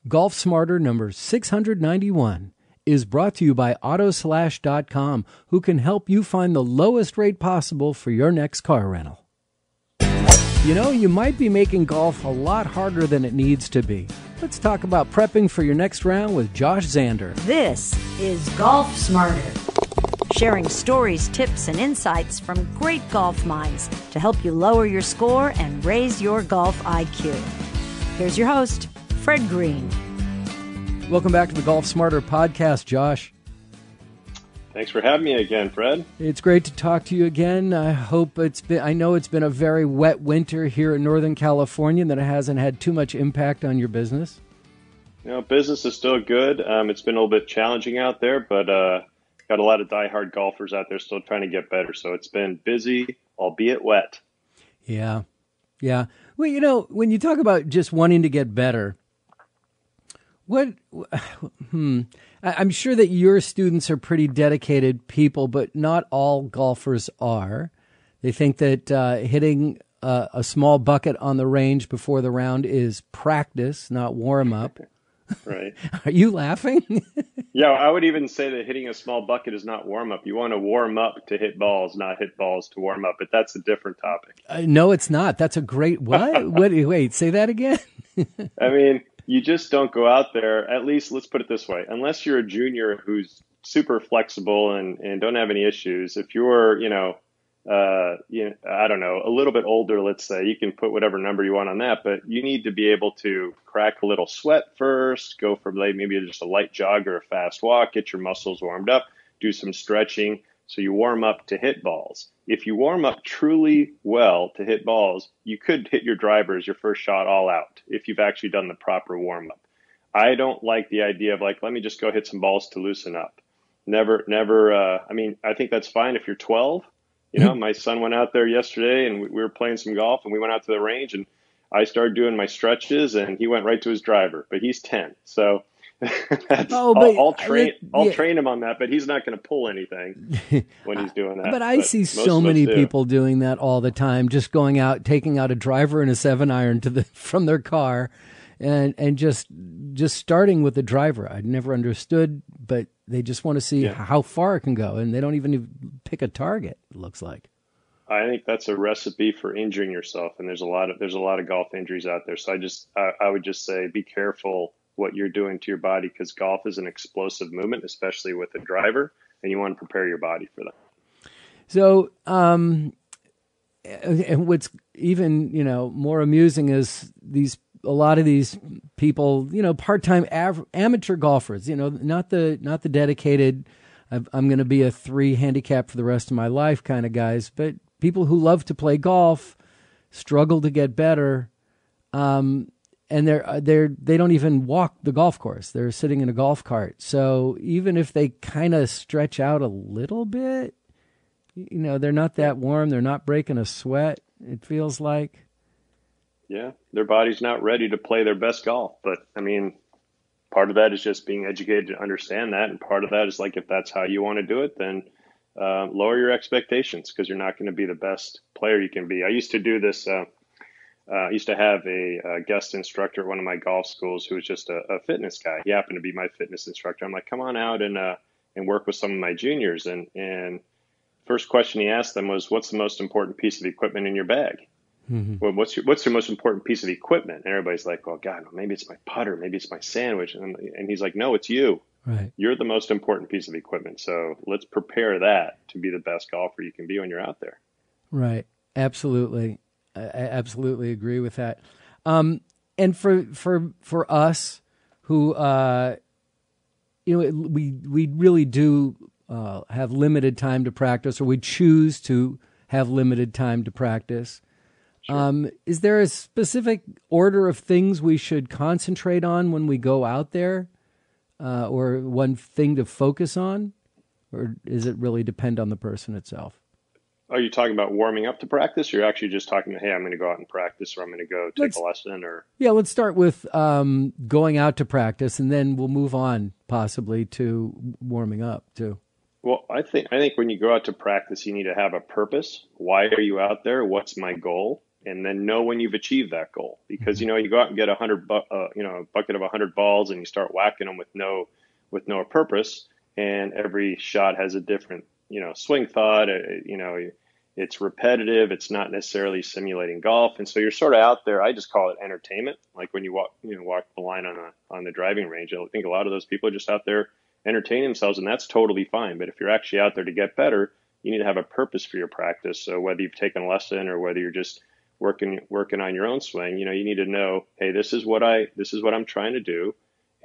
Golf Smarter number 691 is brought to you by Autoslash.com, who can help you find the lowest rate possible for your next car rental. You know, you might be making golf a lot harder than it needs to be. Let's talk about prepping for your next round with Josh Zander. This is Golf Smarter, sharing stories, tips, and insights from great golf minds to help you lower your score and raise your golf IQ. Here's your host, Fred Green. Welcome back to the Golf Smarter podcast, Josh. Thanks for having me again, Fred. It's great to talk to you again. I know it's been a very wet winter here in Northern California, and that it hasn't had too much impact on your business. You know, business is still good. It's been a little bit challenging out there, but got a lot of diehard golfers out there still trying to get better. So it's been busy, albeit wet. Yeah. Well, you know, when you talk about just wanting to get better, I'm sure that your students are pretty dedicated people, but not all golfers are. They think that hitting a small bucket on the range before the round is practice, not warm up. Right. Are you laughing? Yeah, I would even say that hitting a small bucket is not warm up. You want to warm up to hit balls, not hit balls to warm up. But that's a different topic. No, it's not. That's a great what? Wait, say that again. I mean, you just don't go out there. At least let's put it this way: unless you're a junior who's super flexible and don't have any issues. If you're, I don't know, a little bit older, let's say, you can put whatever number you want on that, but you need to be able to crack a little sweat first, go for maybe just a light jog or a fast walk, get your muscles warmed up, do some stretching. So you warm up to hit balls. If you warm up truly well to hit balls, you could hit your driver as your first shot all out if you've actually done the proper warm up. I don't like the idea of let me just go hit some balls to loosen up. Never. I mean, I think that's fine if you're 12. You know, my son went out there yesterday and we were playing some golf and we went out to the range and I started doing my stretches and he went right to his driver, but he's 10. So I'll train him on that, but he's not going to pull anything when he's doing that. But I see so many people doing that all the time, just going out, taking out a driver and a 7-iron from their car and just starting with the driver. I never understood, but they just want to see how far it can go, and they don't even pick a target, it looks like. I think that's a recipe for injuring yourself, and there's a lot of golf injuries out there. So I would just say be careful what you're doing to your body, because golf is an explosive movement, especially with a driver, and you want to prepare your body for that. So, and what's even, more amusing is a lot of these people, part-time amateur golfers, not the dedicated, I'm going to be a 3 handicap for the rest of my life kind of guys, but people who love to play golf, struggle to get better, and they don't even walk the golf course. They're sitting in a golf cart. So even if they kind of stretch out a little bit, they're not that warm. They're not breaking a sweat, it feels like. Yeah, their body's not ready to play their best golf. But, I mean, part of that is just being educated to understand that. And part of that is if that's how you want to do it, then lower your expectations, because you're not going to be the best player you can be. I used to do this. I used to have a guest instructor at one of my golf schools who was just a fitness guy. He happened to be my fitness instructor. I'm like, come on out and work with some of my juniors. And first question he asked them was, what's the most important piece of equipment in your bag? Mm-hmm. Well, what's your most important piece of equipment? And everybody's like, well, God, maybe it's my putter, maybe it's my sandwich. And he's like, no, it's you. Right. You're the most important piece of equipment. So let's prepare that to be the best golfer you can be when you're out there. Right. Absolutely. I absolutely agree with that. And for us who, we really do have limited time to practice, or we choose to have limited time to practice. Sure. Is there a specific order of things we should concentrate on when we go out there, or one thing to focus on, or does it really depend on the person itself? Are you talking about warming up to practice, or you're actually just talking about, hey, I'm going to go out and practice, or I'm going to go take a lesson? Or yeah, let's start with going out to practice, and then we'll move on possibly to warming up too. Well, I think when you go out to practice, you need to have a purpose. Why are you out there? What's my goal? and then know when you've achieved that goal. Because, you go out and get a bucket of 100 balls and you start whacking them with no purpose. And every shot has a different, swing thought. It's repetitive. It's not necessarily simulating golf. And so you're sort of out there. I just call it entertainment. Like when you walk the line on the driving range, I think a lot of those people are just out there entertaining themselves, and that's totally fine. But if you're actually out there to get better, you need to have a purpose for your practice. So whether you've taken a lesson or whether you're just working on your own swing, you need to know, hey, this is what I'm trying to do,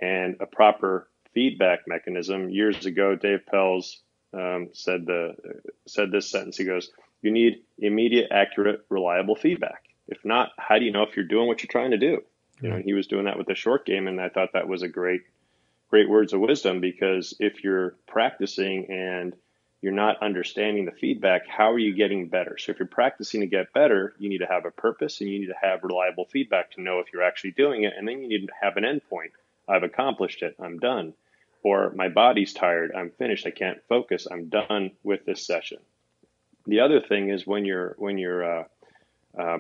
and a proper feedback mechanism. Years ago, Dave Pelz said this sentence. He goes, "You need immediate, accurate, reliable feedback. If not, how do you know if you're doing what you're trying to do?" And he was doing that with the short game, and I thought that was a great words of wisdom, because if you're practicing and you're not understanding the feedback, how are you getting better? So if you're practicing to get better, you need to have a purpose and you need to have reliable feedback to know if you're actually doing it. And then you need to have an endpoint. I've accomplished it. I'm done. Or my body's tired. I'm finished. I can't focus. I'm done with this session. The other thing is when you're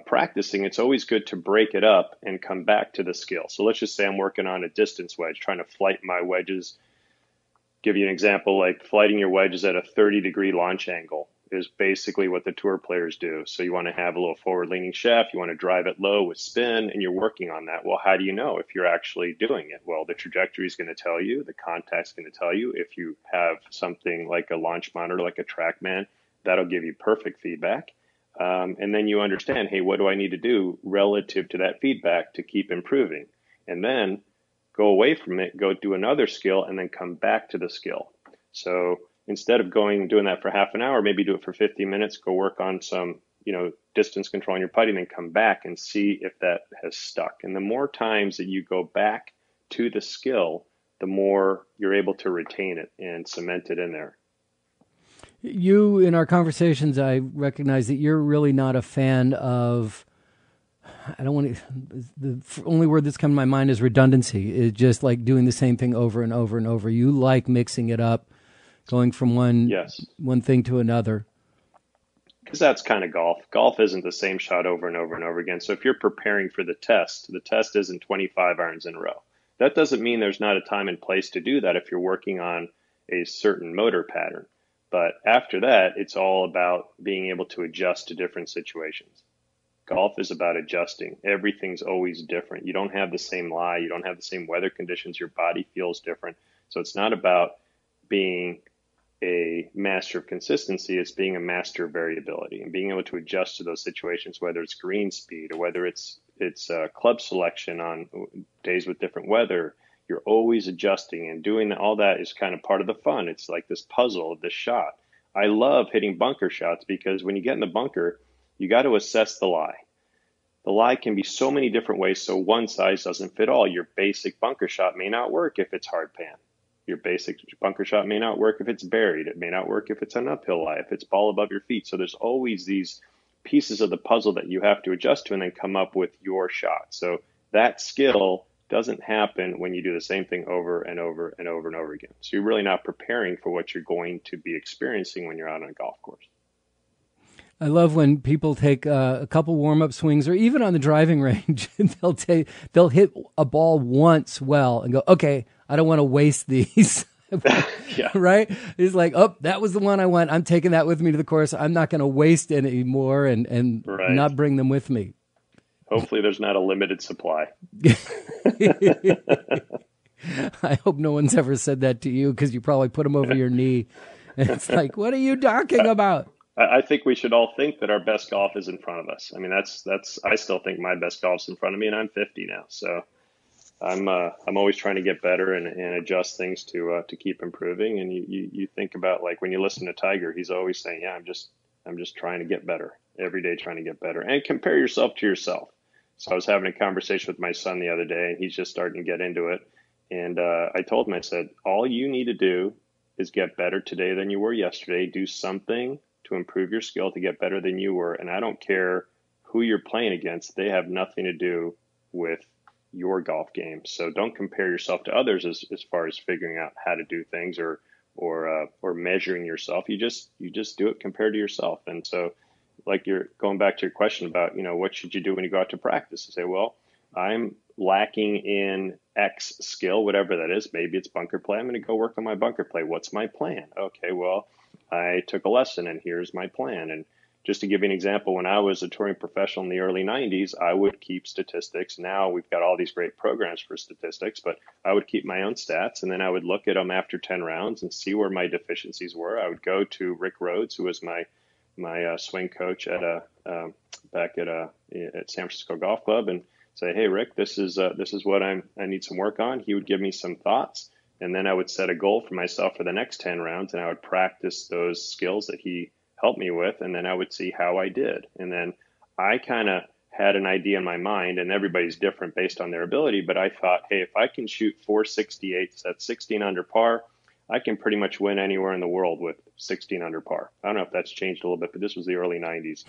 practicing, it's always good to break it up and come back to the skill. So let's just say I'm working on a distance wedge, trying to flight my wedges. Give you an example, like flighting your wedges at a 30-degree launch angle is basically what the tour players do. So you want to have a little forward-leaning shaft, you want to drive it low with spin, and you're working on that. Well, how do you know if you're actually doing it? Well, the trajectory is going to tell you, the contact's going to tell you. If you have something like a launch monitor, like a TrackMan, that'll give you perfect feedback. And then you understand, hey, what do I need to do relative to that feedback to keep improving? And then go away from it, go do another skill, and then come back to the skill. So instead of doing that for half an hour, maybe do it for 50 minutes, go work on some, distance control on your putting, then come back and see if that has stuck. And the more times that you go back to the skill, the more you're able to retain it and cement it in there. You, in our conversations, I recognize that you're really not a fan of, I don't want to, the only word that's come to my mind is redundancy. It's just like doing the same thing over and over and over. You like mixing it up, going from one thing to another. Because that's kind of golf. Golf isn't the same shot over and over and over again. So if you're preparing for the test isn't 25 irons in a row. That doesn't mean there's not a time and place to do that if you're working on a certain motor pattern. But after that, it's all about being able to adjust to different situations. Golf is about adjusting. Everything's always different. You don't have the same lie. You don't have the same weather conditions. Your body feels different. So it's not about being a master of consistency. It's being a master of variability and being able to adjust to those situations, whether it's green speed or whether it's club selection on days with different weather. You're always adjusting, and doing all that is kind of part of the fun. It's like this puzzle of this shot. I love hitting bunker shots because when you get in the bunker, you got to assess the lie. The lie can be so many different ways, so one size doesn't fit all. Your basic bunker shot may not work if it's hard pan. Your basic bunker shot may not work if it's buried. It may not work if it's an uphill lie, if it's ball above your feet. So there's always these pieces of the puzzle that you have to adjust to and then come up with your shot. So that skill doesn't happen when you do the same thing over and over and over and over again. So you're really not preparing for what you're going to be experiencing when you're out on a golf course. I love when people take a couple warm-up swings, or even on the driving range, and they'll hit a ball once well and go, okay, I don't want to waste these. Yeah. Right? It's like, oh, that was the one I want. I'm taking that with me to the course. I'm not going to waste any more and right. Not bring them with me. Hopefully there's not a limited supply. I hope no one's ever said that to you, because you probably put them over your knee. And it's like, what are you talking about? I think we should all think that our best golf is in front of us. I mean, that's. I still think my best golf's in front of me, and I'm 50 now. So I'm always trying to get better and adjust things to keep improving. And you think about, like, when you listen to Tiger, he's always saying, yeah, I'm just trying to get better every day, trying to get better, and compare yourself to yourself. So I was having a conversation with my son the other day, and he's just starting to get into it. And I told him, I said, all you need to do is get better today than you were yesterday. Do something to improve your skill to get better than you were. And I don't care who you're playing against. They have nothing to do with your golf game. So don't compare yourself to others as far as figuring out how to do things or measuring yourself. You just do it compared to yourself. And so like you're going back to your question about, what should you do when you go out to practice? I say, well, I'm lacking in X skill, whatever that is. Maybe it's bunker play. I'm going to go work on my bunker play. What's my plan? Okay, well, I took a lesson and here's my plan. And just to give you an example, when I was a touring professional in the early 90s, I would keep statistics. Now we've got all these great programs for statistics, but I would keep my own stats, and then I would look at them after 10 rounds and see where my deficiencies were. I would go to Rick Rhodes, who was my swing coach at back at San Francisco Golf Club, and say, hey, Rick, this is what I need some work on. He would give me some thoughts, and then I would set a goal for myself for the next 10 rounds, and I would practice those skills that he helped me with, and then I would see how I did. And then I kind of had an idea in my mind, and everybody's different based on their ability, but I thought, hey, if I can shoot 468, that's 16 under par, I can pretty much win anywhere in the world with 16 under par. I don't know if that's changed a little bit, but this was the early 90s.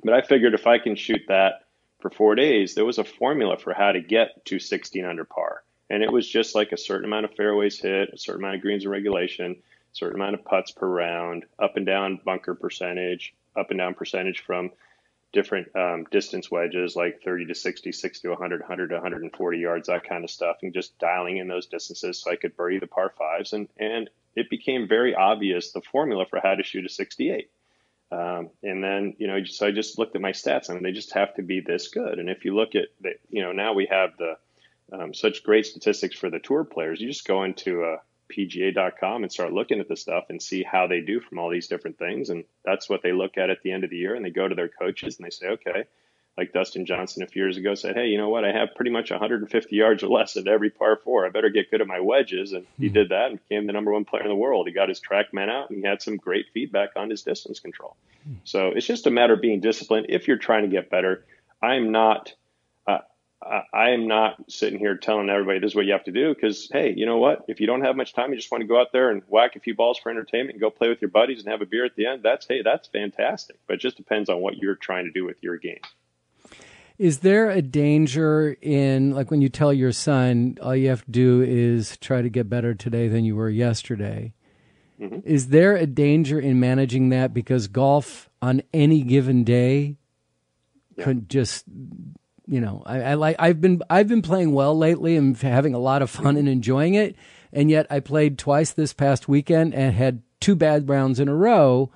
But I figured if I can shoot that for 4 days, there was a formula for how to get to 16 under par. And it was just like a certain amount of fairways hit, a certain amount of greens in regulation, certain amount of putts per round, up and down bunker percentage, up and down percentage from different distance wedges like 30 to 60, 60 to 100, 100 to 140 yards, that kind of stuff, and just dialing in those distances so I could birdie the par fives. And it became very obvious, the formula for how to shoot a 68. And then, so I just looked at my stats, and they just have to be this good. And if you look at, now we have the such great statistics for the tour players. You just go into PGA.com and start looking at the stuff and see how they do from all these different things. And that's what they look at the end of the year. And they go to their coaches and they say, okay, like Dustin Johnson a few years ago said, hey, you know what? I have pretty much 150 yards or less at every par four. I better get good at my wedges. And he did that and became the number one player in the world. He got his TrackMan out and he had some great feedback on his distance control. So it's just a matter of being disciplined. If you're trying to get better, I am not sitting here telling everybody this is what you have to do, because, hey, you know what? If you don't have much time, you just want to go out there and whack a few balls for entertainment and go play with your buddies and have a beer at the end, that's fantastic. But it just depends on what you're trying to do with your game. Is there a danger in, like, when you tell your son all you have to do is try to get better today than you were yesterday? Mm-hmm. Is there a danger in managing that, because golf on any given day could just... I've been playing well lately and having a lot of fun and enjoying it. And yet I played twice this past weekend and had 2 bad rounds in a row.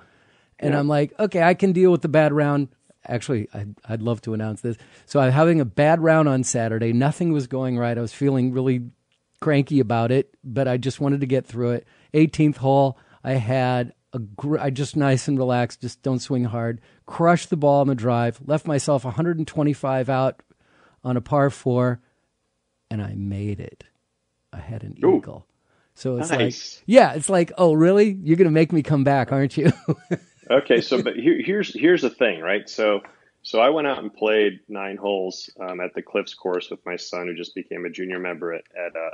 And I'm like, okay, I can deal with the bad round. Actually, I'd love to announce this. So I'm having a bad round on Saturday. Nothing was going right. I was feeling really cranky about it, but I just wanted to get through it. 18th hole, I had I just nice and relaxed, just don't swing hard, crushed the ball on the drive, left myself 125 out on a par 4, and I made it. I had an eagle. So it's nice. it's like, oh, really? You're going to make me come back, aren't you? Okay, so but here's the thing, right? So I went out and played 9 holes at the Cliffs course with my son, who just became a junior member at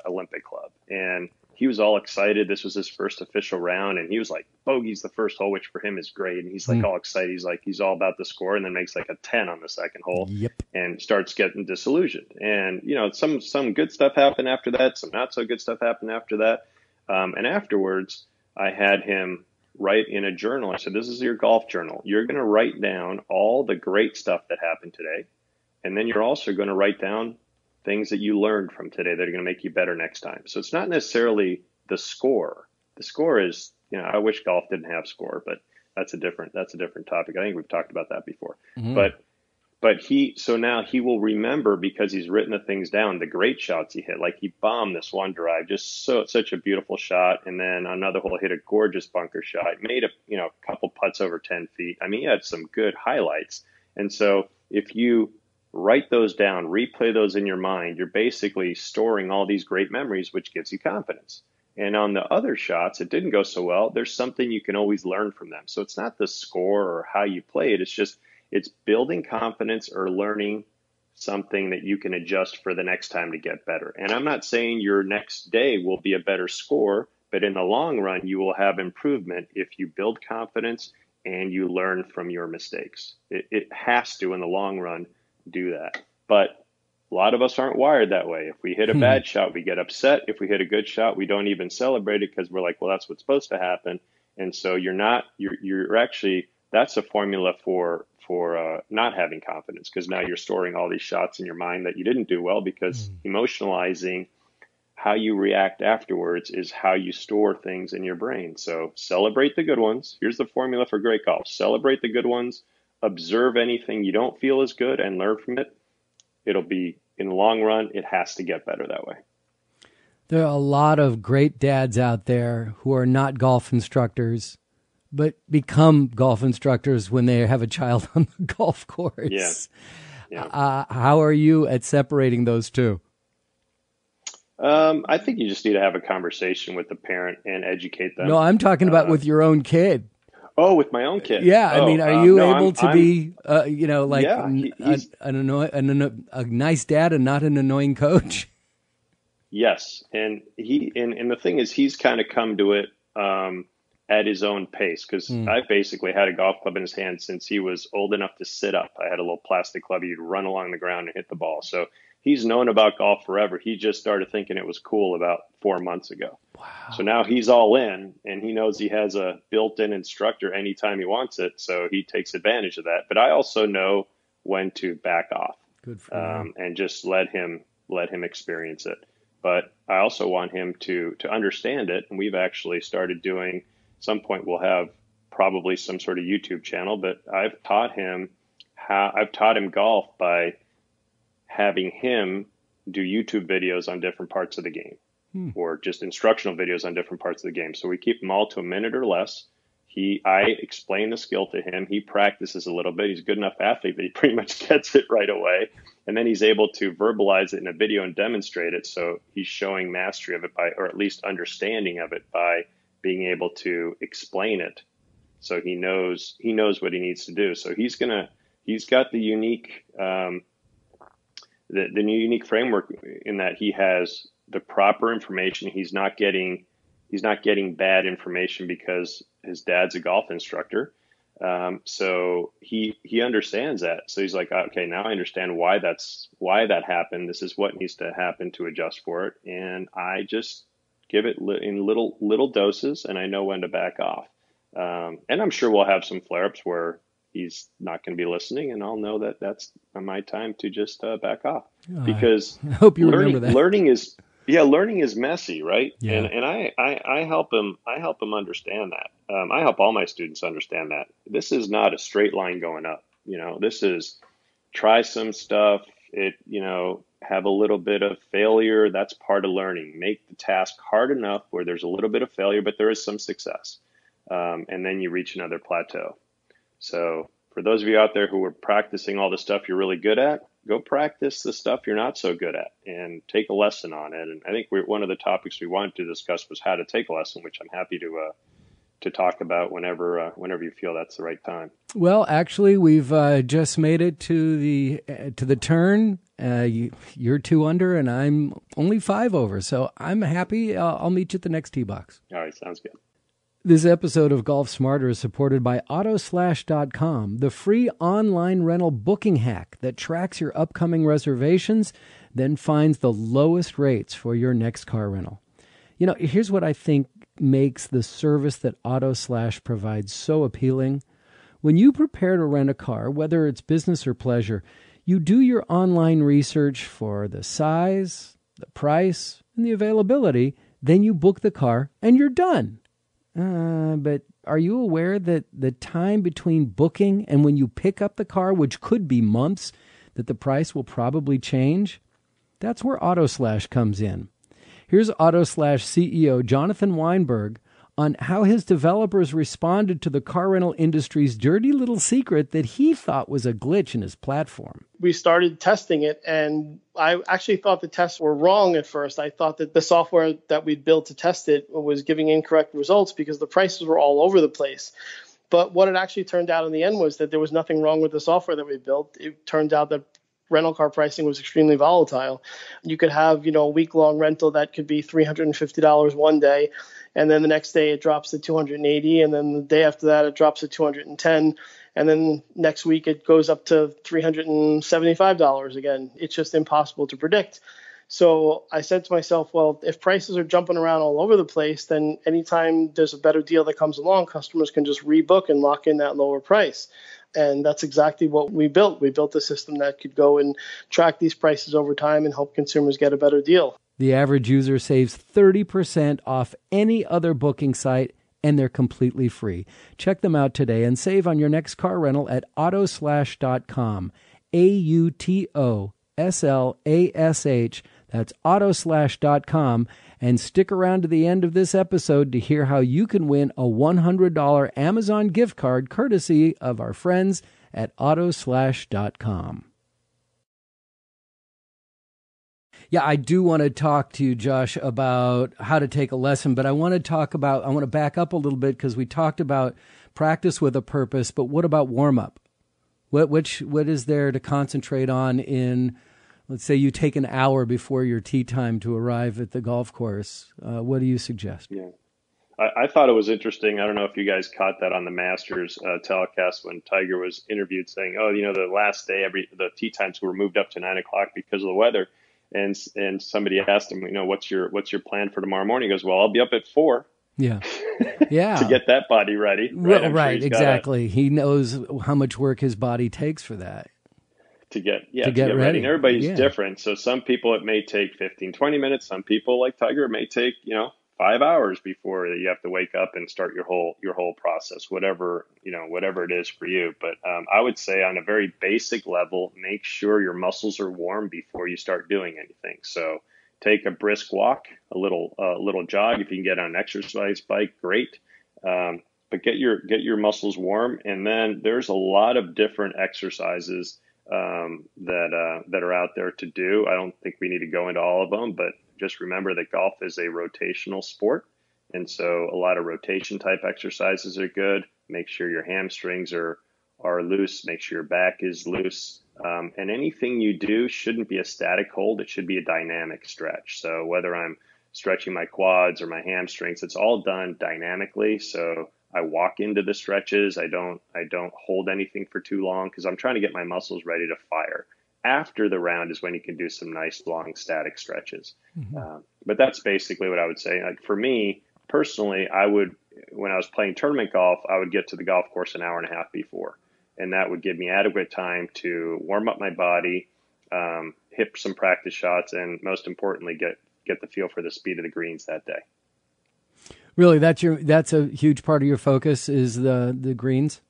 Olympic Club, and he was all excited. This was his first official round, and he was like, bogey's the first hole, which for him is great. And he's like all excited. He's all about the score, and then makes like a 10 on the second hole. Yep. And starts getting disillusioned. And, some good stuff happened after that. Some not so good stuff happened after that. And afterwards, I had him write in a journal. I said, this is your golf journal. You're going to write down all the great stuff that happened today. And then you're also going to write down things that you learned from today that are going to make you better next time. So it's not necessarily the score. The score is, I wish golf didn't have score, but that's a different topic. I think we've talked about that before. Mm-hmm. But now he will remember, because he's written the things down, the great shots he hit. Like he bombed this one drive, just such a beautiful shot. And then another hole hit a gorgeous bunker shot, made a couple putts over 10 feet. I mean, he had some good highlights. And so if you write those down, replay those in your mind, you're basically storing all these great memories, which gives you confidence. And on the other shots, it didn't go so well. There's something you can always learn from them. So it's not the score or how you play it. It's building confidence or learning something that you can adjust for the next time to get better. And I'm not saying your next day will be a better score, but in the long run, you will have improvement if you build confidence and you learn from your mistakes. It has to, in the long run, do that. But a lot of us aren't wired that way. If we hit a bad shot, we get upset. If we hit a good shot, we don't even celebrate it, because we're like, well, that's what's supposed to happen. And so you're actually that's a formula for not having confidence, because now you're storing all these shots in your mind that you didn't do well, because emotionalizing how you react afterwards is how you store things in your brain. So celebrate the good ones. Here's the formula for great golf. Celebrate the good ones, observe anything you don't feel is good and learn from it. It'll be, in the long run, it has to get better that way. There are a lot of great dads out there who are not golf instructors, but become golf instructors when they have a child on the golf course. Yeah. How are you at separating those two? I think you just need to have a conversation with the parent and educate them. No, I'm talking about with your own kid. Oh, with my own kid. Yeah, I mean, are you able to be, like he's a nice dad and not an annoying coach? Yes, and the thing is, he's kind of come to it at his own pace, because I've basically had a golf club in his hand since he was old enough to sit up. I had a little plastic club he'd run along the ground and hit the ball. So he's known about golf forever. He just started thinking it was cool about 4 months ago. Wow. So now he's all in, and he knows he has a built-in instructor anytime he wants it. So he takes advantage of that. But I also know when to back off. Good for you. And just let him experience it. But I also want him to understand it. And we've actually started doing, some point we'll have probably some sort of YouTube channel, but I've taught him golf by having him do YouTube videos on different parts of the game, or just instructional videos on different parts of the game. So we keep them all to a minute or less. I explain the skill to him. He practices a little bit. He's a good enough athlete that he pretty much gets it right away. And then he's able to verbalize it in a video and demonstrate it. So he's showing mastery of it or at least understanding of it by being able to explain it. So he knows what he needs to do. So he's got the unique, the unique framework in that he has the proper information. He's not getting bad information because his dad's a golf instructor. So he understands that. So he's like, okay, now I understand why that happened. This is what needs to happen to adjust for it. And I just give it in little doses, and I know when to back off. And I'm sure we'll have some flare-ups where he's not going to be listening, and I'll know that that's my time to just back off. Because I hope you remember that. Learning is messy, right? Yeah. And I help him understand that. I help all my students understand that this is not a straight line going up. This is try some stuff. Have a little bit of failure. That's part of learning. Make the task hard enough where there's a little bit of failure, but there is some success. And then you reach another plateau. So for those of you out there who are practicing all the stuff you're really good at, go practice the stuff you're not so good at and take a lesson on it. And I think one of the topics we wanted to discuss was how to take a lesson, which I'm happy to talk about whenever you feel that's the right time. Well, actually, we've just made it to the turn. You're 2 under, and I'm only 5 over. So I'm happy. I'll meet you at the next tee box. All right, sounds good. This episode of Golf Smarter is supported by Autoslash.com, the free online rental booking hack that tracks your upcoming reservations, then finds the lowest rates for your next car rental. Here's what I think makes the service that Autoslash provides so appealing. When you prepare to rent a car, whether it's business or pleasure, you do your online research for the size, the price, and the availability. Then you book the car, and you're done. But are you aware that the time between booking and when you pick up the car, which could be months, that the price will probably change? That's where Autoslash comes in. Here's Autoslash CEO Jonathan Weinberg on how his developers responded to the car rental industry's dirty little secret that he thought was a glitch in his platform. We started testing it, and I actually thought the tests were wrong at first. I thought that the software that we'd built to test it was giving incorrect results because the prices were all over the place. But what it actually turned out in the end was that there was nothing wrong with the software that we built. It turned out that rental car pricing was extremely volatile. You could have, a week-long rental that could be $350 one day, and then the next day it drops to $280, and then the day after that it drops to $210, and then next week it goes up to $375 again. It's just impossible to predict. So I said to myself, well, if prices are jumping around all over the place, then anytime there's a better deal that comes along, customers can just rebook and lock in that lower price. And that's exactly what we built. We built a system that could go and track these prices over time and help consumers get a better deal. The average user saves 30% off any other booking site, and they're completely free. Check them out today and save on your next car rental at autoslash.com. AUTOSLASH. That's autoslash.com. And stick around to the end of this episode to hear how you can win a $100 Amazon gift card courtesy of our friends at autoslash.com. Yeah, I do want to talk to you, Josh, about how to take a lesson, but I want to back up a little bit because we talked about practice with a purpose, but what about warm-up? What is there to concentrate on in, let's say you take an hour before your tee time to arrive at the golf course? What do you suggest? Yeah. I thought it was interesting. I don't know if you guys caught that on the Masters telecast when Tiger was interviewed saying, the last day, the tee times were moved up to 9 o'clock because of the weather. And somebody asked him, what's your plan for tomorrow morning? He goes, well, I'll be up at 4. Yeah. Yeah. To get that body ready. Right, right, exactly. He knows how much work his body takes for that. To get ready. And everybody's different. So some people it may take 15, 20 minutes. Some people like Tiger, it may take, 5 hours before you have to wake up and start your whole process, whatever it is for you. But I would say on a very basic level, make sure your muscles are warm before you start doing anything. So take a brisk walk, a little jog. If you can get on an exercise bike, great. But get your muscles warm. And then there's a lot of different exercises that are out there to do. I don't think we need to go into all of them, but just remember that golf is a rotational sport. And so a lot of rotation type exercises are good. Make sure your hamstrings are loose. Make sure your back is loose. And anything you do shouldn't be a static hold. It should be a dynamic stretch. So whether I'm stretching my quads or my hamstrings, it's all done dynamically. So I walk into the stretches. I don't hold anything for too long because I'm trying to get my muscles ready to fire. After the round is when you can do some nice long static stretches. Mm-hmm. But that's basically what I would say. Like for me personally, when I was playing tournament golf, I would get to the golf course an hour and a half before, and that would give me adequate time to warm up my body, hit some practice shots, and most importantly, get the feel for the speed of the greens that day. Really, that's a huge part of your focus is the greens?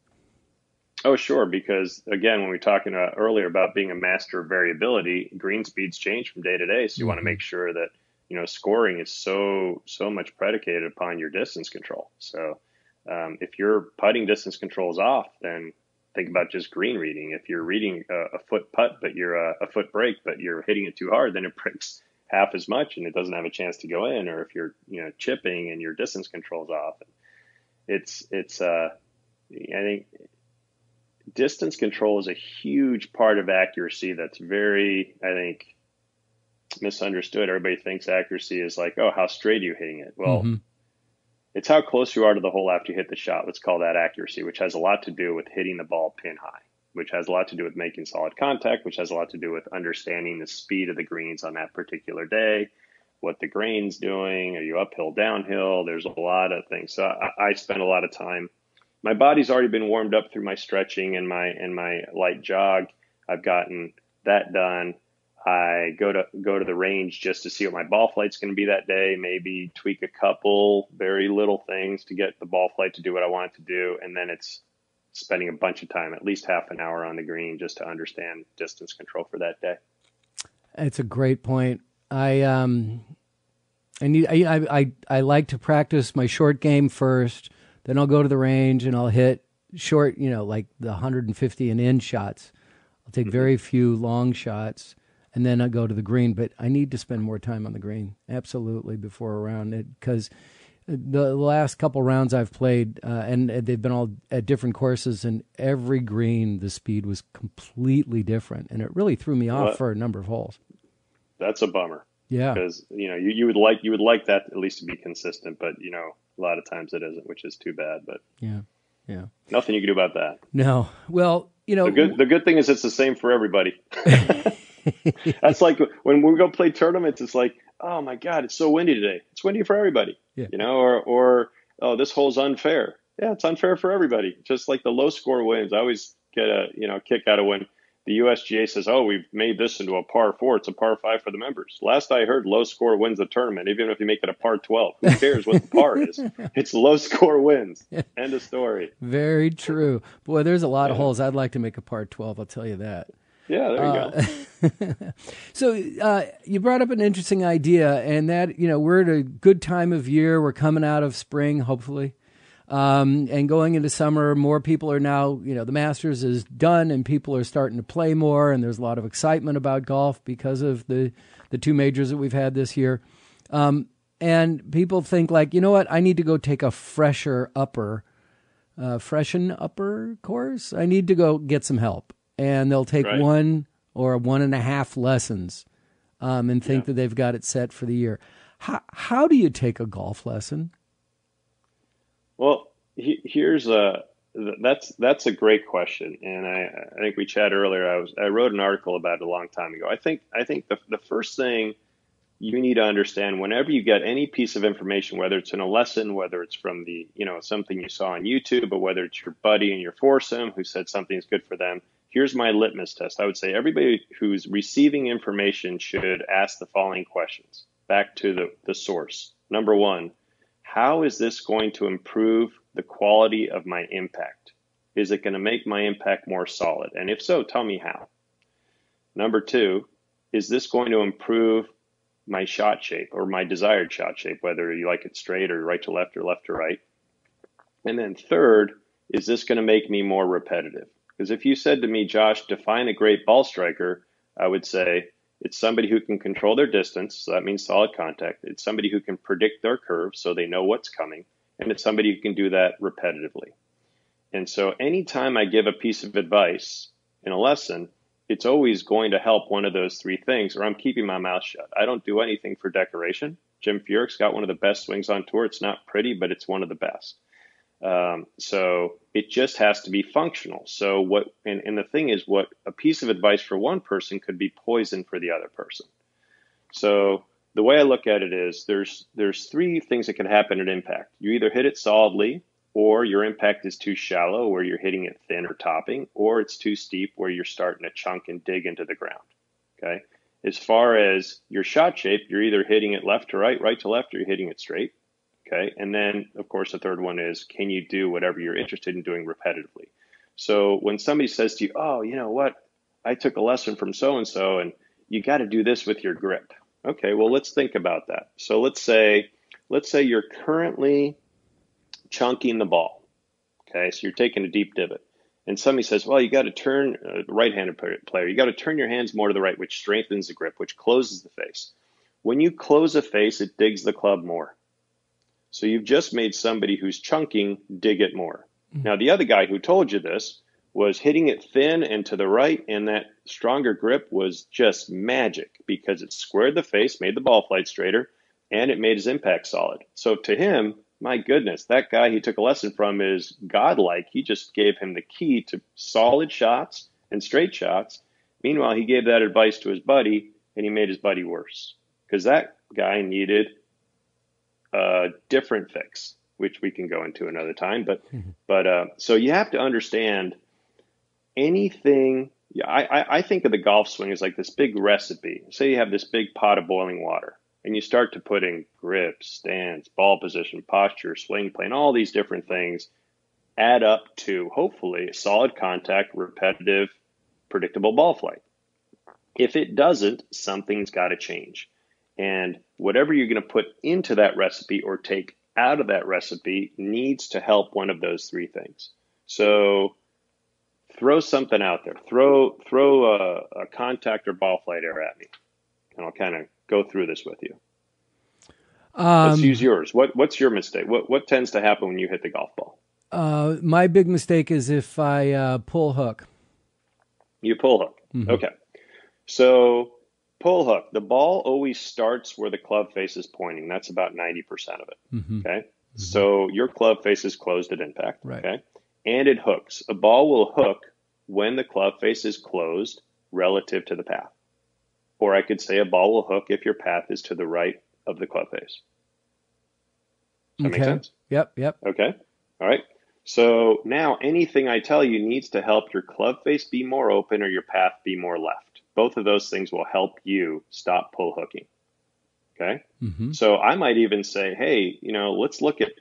Oh, sure. Because again, when we were talking earlier about being a master of variability, green speeds change from day to day. So you want to make sure that, scoring is so much predicated upon your distance control. So if your putting distance control is off, then think about just green reading. If you're reading a foot putt, but you're a foot break, but you're hitting it too hard, then it breaks half as much and it doesn't have a chance to go in. Or if you're, chipping and your distance control is off, I think distance control is a huge part of accuracy that's very, I think, misunderstood. Everybody thinks accuracy is like, oh, how straight are you hitting it? Well, It's how close you are to the hole after you hit the shot. Let's call that accuracy, which has a lot to do with hitting the ball pin high, which has a lot to do with making solid contact, which has a lot to do with understanding the speed of the greens on that particular day, what the grain's doing. Are you uphill, downhill? There's a lot of things. So I spend a lot of time. My body's already been warmed up through my stretching and my light jog. I've gotten that done. I go to the range just to see what my ball flight's going to be that day, maybe tweak a couple very little things to get the ball flight to do what I want it to do. And then it's spending a bunch of time, at least half an hour on the green just to understand distance control for that day. It's a great point. I like to practice my short game first. Then I'll go to the range and I'll hit short, like the 150 and in shots. I'll take very few long shots, and then I go to the green. But I need to spend more time on the green, absolutely, before a round. Because the last couple rounds I've played, and they've been all at different courses, and every green, the speed was completely different. And it really threw me off for a number of holes. That's a bummer. Yeah. Because, you would like that at least to be consistent, but, a lot of times it isn't, which is too bad. But yeah, nothing you can do about that. No. Well, the good thing is it's the same for everybody. That's like when we go play tournaments, it's like, oh my God, it's so windy today. It's windy for everybody, Yeah. or oh, this hole's unfair. Yeah, it's unfair for everybody. Just like the low score wins. I always get a kick out of when the USGA says, oh, we've made this into a par 4. It's a par 5 for the members. Last I heard, low score wins the tournament, even if you make it a par 12. Who cares what the par is? It's low score wins. End of story. Very true. Boy, there's a lot of holes I'd like to make a par 12, I'll tell you that. Yeah, there you go. So you brought up an interesting idea, and that, we're at a good time of year. We're coming out of spring, hopefully. And going into summer, more people are now, the Masters is done and people are starting to play more, and there's a lot of excitement about golf because of the two majors that we've had this year. And people think like, you know what, I need to go take a freshen upper course. I need to go get some help. And they'll take Right. 1 or 1.5 lessons and think that they've got it set for the year. How do you take a golf lesson? Well, here's that's a great question, and I think we chatted earlier. I wrote an article about it a long time ago. I think the first thing you need to understand whenever you get any piece of information, whether it's in a lesson, whether it's from the something you saw on YouTube, or whether it's your buddy in your foursome who said something's good for them. Here's my litmus test. I would say everybody who's receiving information should ask the following questions back to the source. Number one, how is this going to improve the quality of my impact? Is it going to make my impact more solid? And if so, tell me how. Number two, is this going to improve my shot shape or my desired shot shape, whether you like it straight or right to left or left to right? And then third, is this going to make me more repetitive? Because if you said to me, Josh, define a great ball striker, I would say it's somebody who can control their distance, so that means solid contact. It's somebody who can predict their curve, so they know what's coming. And it's somebody who can do that repetitively. And so anytime I give a piece of advice in a lesson, it's always going to help one of those three things, or I'm keeping my mouth shut. I don't do anything for decoration. Jim Furyk's got one of the best swings on tour. It's not pretty, but it's one of the best. So it just has to be functional. So and the thing is, what a piece of advice for one person could be poison for the other person. So the way I look at it is there's three things that can happen at impact. You either hit it solidly, or your impact is too shallow where you're hitting it thin or topping, or it's too steep where you're starting to chunk and dig into the ground. Okay. As far as your shot shape, you're either hitting it left to right, right to left, or you're hitting it straight. Okay. And then, of course, the third one is, can you do whatever you're interested in doing repetitively? So when somebody says to you, oh, you know what, I took a lesson from so-and-so and you got to do this with your grip. Okay, well, let's think about that. So let's say you're currently chunking the ball. Okay, so you're taking a deep divot. And somebody says, well, you got to turn, right-handed player, you got to turn your hands more to the right, which strengthens the grip, which closes the face. When you close a face, it digs the club more. So you've just made somebody who's chunking dig it more. Mm-hmm. Now, the other guy who told you this was hitting it thin and to the right, and that stronger grip was just magic because it squared the face, made the ball flight straighter, and it made his impact solid. So to him, my goodness, that guy he took a lesson from is godlike. He just gave him the key to solid shots and straight shots. Meanwhile, he gave that advice to his buddy, and he made his buddy worse because that guy needed a different fix, which we can go into another time. But so you have to understand anything. I think of the golf swing as like this big recipe. Say you have this big pot of boiling water, and you start to put in grip, stance, ball position, posture, swing plane, all these different things add up to hopefully a solid contact, repetitive, predictable ball flight. If it doesn't, something's got to change. And whatever you're going to put into that recipe or take out of that recipe needs to help one of those three things. So throw something out there. Throw a contact or ball flight error at me, and I'll kind of go through this with you. Let's use yours. What's your mistake? What tends to happen when you hit the golf ball? My big mistake is if I pull hook. You pull hook. Mm-hmm. Okay. So pull hook. The ball always starts where the club face is pointing. That's about 90% of it. Mm-hmm. Okay. Mm-hmm. So your club face is closed at impact. Right. Okay. And it hooks. A ball will hook when the club face is closed relative to the path. Or I could say a ball will hook if your path is to the right of the club face. Does that make sense? Yep. Okay. All right. So now anything I tell you needs to help your club face be more open or your path be more left. Both of those things will help you stop pull hooking. Okay. Mm-hmm. So I might even say, hey, let's look at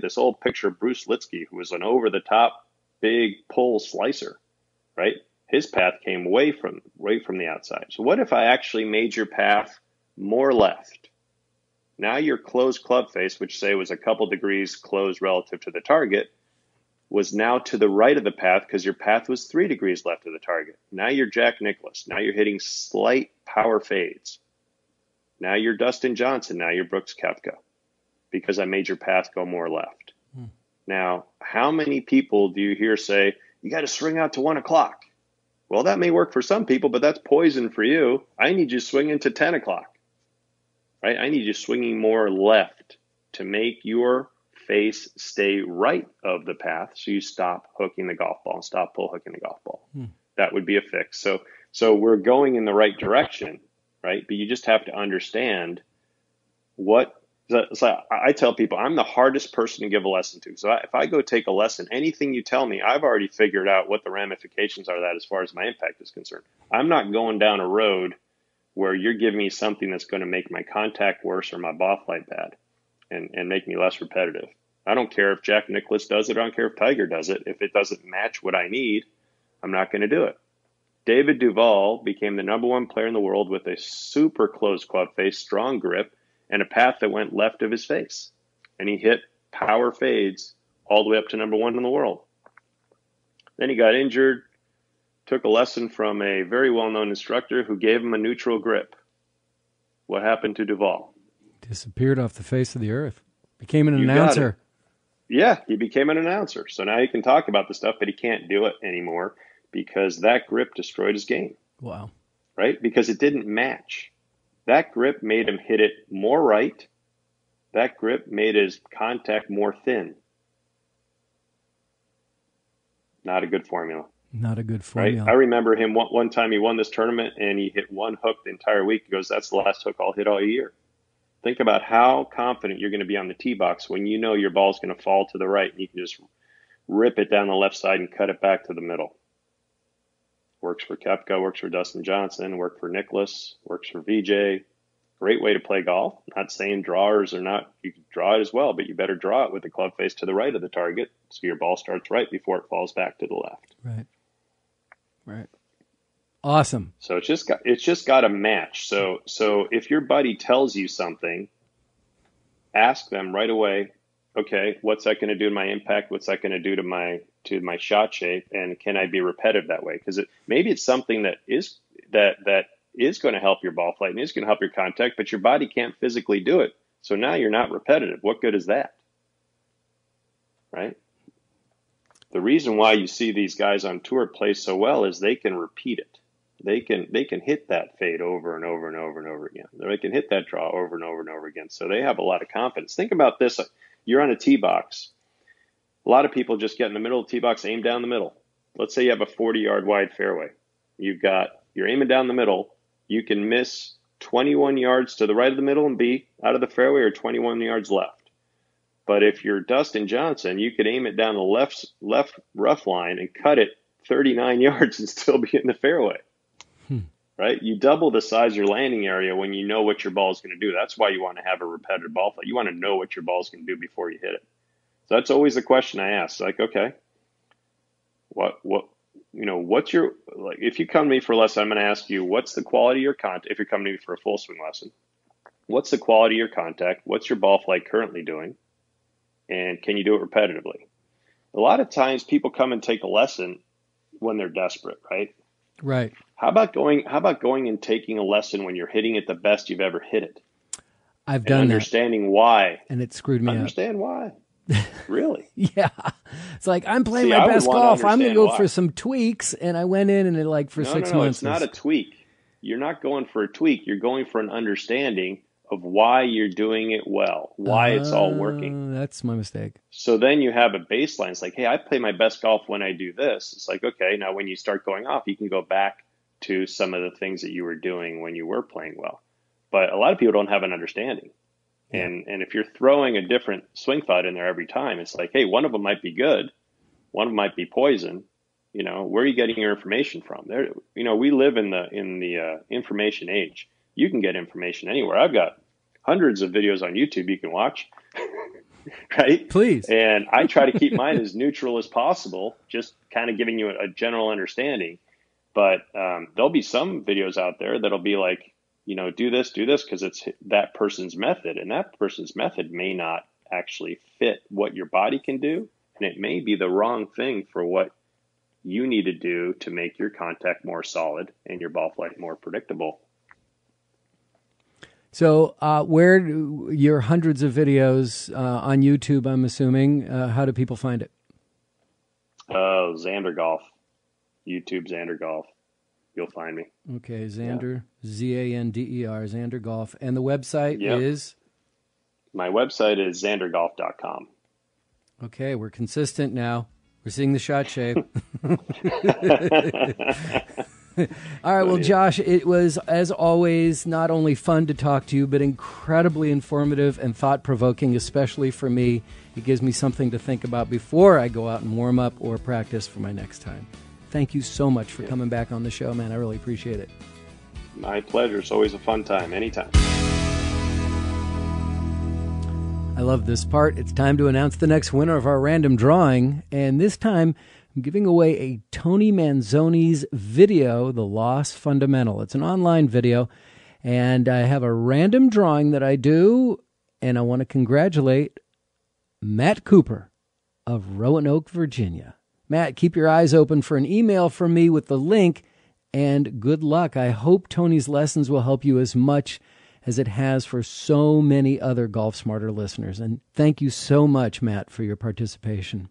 this old picture of Bruce Litsky, who was an over the top big pull slicer, right? His path came way from the outside. So what if I actually made your path more left? Now your closed club face, which say was a couple degrees closed relative to the target, was now to the right of the path because your path was 3 degrees left of the target. Now you're Jack Nicklaus. Now you're hitting slight power fades. Now you're Dustin Johnson. Now you're Brooks Koepka because I made your path go more left. Now, how many people do you hear say, you got to swing out to 1 o'clock? Well, that may work for some people, but that's poison for you. I need you swinging to 10 o'clock, right? I need you swinging more left to make your face stay right of the path so you stop hooking the golf ball and stop pull hooking the golf ball. That would be a fix. So we're going in the right direction, right? But you just have to understand so I tell people I'm the hardest person to give a lesson to. So if I go take a lesson, anything you tell me, I've already figured out what the ramifications are of that as far as my impact is concerned. I'm not going down a road where you're giving me something that's going to make my contact worse or my ball flight bad and make me less repetitive. I don't care if Jack Nicklaus does it. I don't care if Tiger does it. If it doesn't match what I need, I'm not going to do it. David Duval became the #1 player in the world with a super closed club face, strong grip, and a path that went left of his face. And he hit power fades all the way up to #1 in the world. Then he got injured, took a lesson from a very well-known instructor who gave him a neutral grip. What happened to Duval? Disappeared off the face of the earth. Became an announcer. Yeah, he became an announcer. So now he can talk about the stuff, but he can't do it anymore because that grip destroyed his game. Wow. Right? Because it didn't match. That grip made him hit it more right. That grip made his contact more thin. Not a good formula. Not a good formula. Right? I remember him one time he won this tournament and he hit one hook the entire week. He goes, that's the last hook I'll hit all year. Think about how confident you're going to be on the tee box when you know your ball's going to fall to the right and you can just rip it down the left side and cut it back to the middle. Works for Koepka, works for Dustin Johnson, worked for Nicklaus, works for VJ. Great way to play golf. Not saying drawers are not, you can draw it as well, but you better draw it with the club face to the right of the target so your ball starts right before it falls back to the left. Right. Awesome. So it's just got to match. So if your buddy tells you something, ask them right away, okay, what's that going to do to my impact? What's that going to do to my shot shape? And can I be repetitive that way? Because maybe it's something that is going to help your ball flight and is going to help your contact, but your body can't physically do it. So now you're not repetitive. What good is that? Right? The reason why you see these guys on tour play so well is they can repeat it. They can hit that fade over and over and over and over again. They can hit that draw over and over and over again. So they have a lot of confidence. Think about this. You're on a tee box. A lot of people just get in the middle of the tee box, aim down the middle. Let's say you have a 40-yard wide fairway. You're aiming down the middle. You can miss 21 yards to the right of the middle and be out of the fairway or 21 yards left. But if you're Dustin Johnson, you could aim it down the left rough line and cut it 39 yards and still be in the fairway. Right? You double the size of your landing area when you know what your ball is going to do. That's why you want to have a repetitive ball flight. You want to know what your ball is going to do before you hit it. So that's always the question I ask. Like, okay, what's your, like, if you come to me for a lesson, I'm going to ask you, what's the quality of your contact? If you're coming to me for a full swing lesson, what's the quality of your contact? What's your ball flight currently doing? And can you do it repetitively? A lot of times people come and take a lesson when they're desperate, right? Right. How about going and taking a lesson when you're hitting it the best you've ever hit it? I've done that. Understanding why. And it screwed me up. Understand why. Really? Yeah. It's like, I'm playing my best golf. I'm going to go for some tweaks. And I went in and it 6 months. No, it's not a tweak. You're not going for a tweak. You're going for an understanding of why you're doing it well, why it's all working. That's my mistake. So then you have a baseline. It's like, hey, I play my best golf when I do this. It's like, okay, now when you start going off, you can go back to some of the things that you were doing when you were playing well. But a lot of people don't have an understanding. And if you're throwing a different swing thought in there every time, it's like, hey, one of them might be good, one of them might be poison. You know, where are you getting your information from? There, you know, we live in the information age. You can get information anywhere. I've got hundreds of videos on YouTube you can watch, right? Please. And I try to keep mine as neutral as possible, just kind of giving you a general understanding. But there'll be some videos out there that'll be like, you know, do this, because it's that person's method. And that person's method may not actually fit what your body can do. And it may be the wrong thing for what you need to do to make your contact more solid and your ball flight more predictable. So where do your hundreds of videos on YouTube, I'm assuming, how do people find it? Zander Golf. YouTube Zander Golf. You'll find me. Okay, Zander, Zander, Zander Golf. And the website is? My website is zandergolf.com. Okay, we're consistent now. We're seeing the shot shape. All right, well, Josh, it was, as always, not only fun to talk to you, but incredibly informative and thought-provoking, especially for me. It gives me something to think about before I go out and warm up or practice for my next time. Thank you so much for coming back on the show, man. I really appreciate it. My pleasure. It's always a fun time. Anytime. I love this part. It's time to announce the next winner of our random drawing. And this time, I'm giving away a Tony Manzoni's video, The Lost Fundamental. It's an online video. And I have a random drawing that I do. And I want to congratulate Matt Cooper of Roanoke, Virginia. Matt, keep your eyes open for an email from me with the link, and good luck. I hope Tony's lessons will help you as much as it has for so many other Golf Smarter listeners. And thank you so much, Matt, for your participation.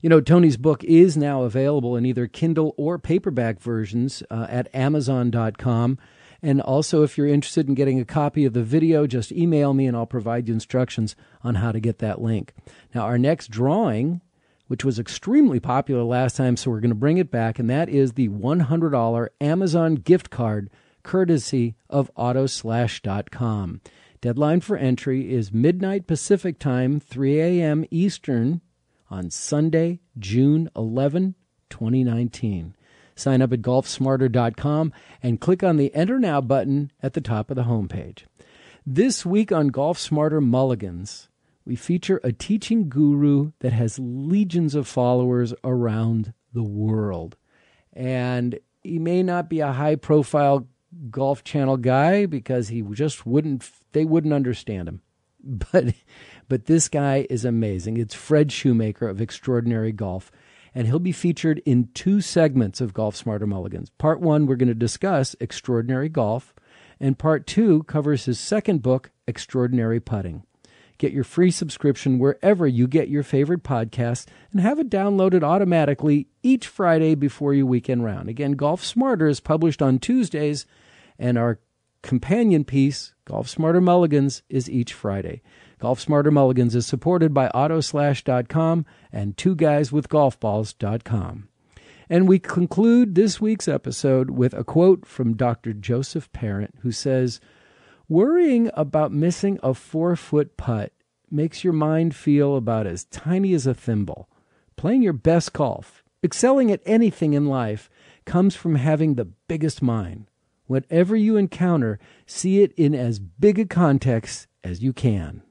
You know, Tony's book is now available in either Kindle or paperback versions at Amazon.com. And also, if you're interested in getting a copy of the video, just email me and I'll provide you instructions on how to get that link. Now, our next drawing, which was extremely popular last time, so we're going to bring it back, and that is the $100 Amazon gift card, courtesy of Autoslash.com. Deadline for entry is midnight Pacific time, 3 a.m. Eastern, on Sunday, June 11, 2019. Sign up at golfsmarter.com and click on the Enter Now button at the top of the homepage. This week on Golf Smarter Mulligans, we feature a teaching guru that has legions of followers around the world. And he may not be a high-profile Golf Channel guy because they wouldn't understand him. But this guy is amazing. It's Fred Shoemaker of Extraordinary Golf. And he'll be featured in 2 segments of Golf Smarter Mulligans. Part 1, we're going to discuss Extraordinary Golf. And Part 2 covers his second book, Extraordinary Putting. Get your free subscription wherever you get your favorite podcasts and have it downloaded automatically each Friday before your weekend round. Again, Golf Smarter is published on Tuesdays, and our companion piece, Golf Smarter Mulligans, is each Friday. Golf Smarter Mulligans is supported by Autoslash.com and TwoGuysWithGolfBalls.com. And we conclude this week's episode with a quote from Dr. Joseph Parent, who says, "Worrying about missing a 4-foot putt makes your mind feel about as tiny as a thimble. Playing your best golf, excelling at anything in life, comes from having the biggest mind. Whatever you encounter, see it in as big a context as you can."